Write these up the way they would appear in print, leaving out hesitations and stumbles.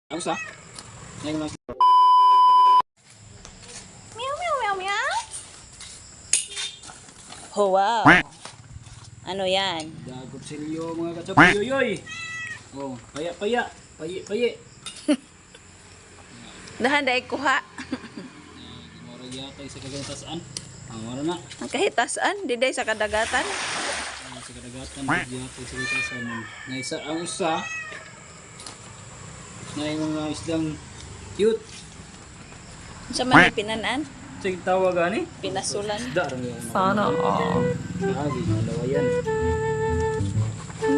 Ako sa? Ngayon lang. Meow, meow, meow, meow. Oh, wow. Ano yan? Dagot silyo mga katsapuyoyoy. Oh, paya, paya. Payi, payi. Dahan dahil kuha. Mora yata sa kagatasan. Mora na. Ang kahitasan, di dahil sa kadagatan. Sa kadagatan, yata sa kagatasan. Naisa, ang usa. Na yung mga isdang cute. Sa man pinanaan, Sige tawag ani. pinasulan. Isda rin yung Sana all. Lagi, dalawa yan.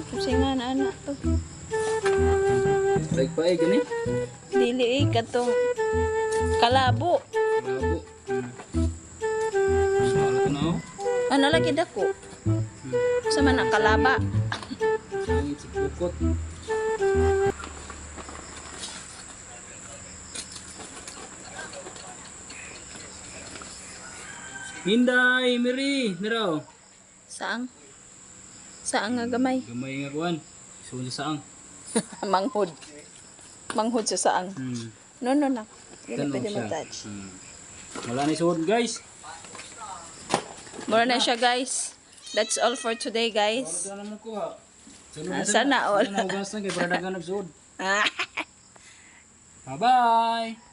Kasi nga na anak to. Paig-paig gani. Dili katong kalabo. Labo. Sala ka na oh. Ano lagi dako? Sa man ang kalaba. Sangit sa pukot. Hinday, Miri, naraw. Saang? Saang nga gamay? Gamay nga kuan. Isuon sa saang. Manghod. Manghod sa saang. No, no, no. Dili Tanong pwede siya. mag-touch. Wala na isuon guys. Mura na siya guys. That's all for today guys. Wala na mo kuha. Sana all. Sana hugas na kay para dagan nagsuod. Ah. Bye-bye.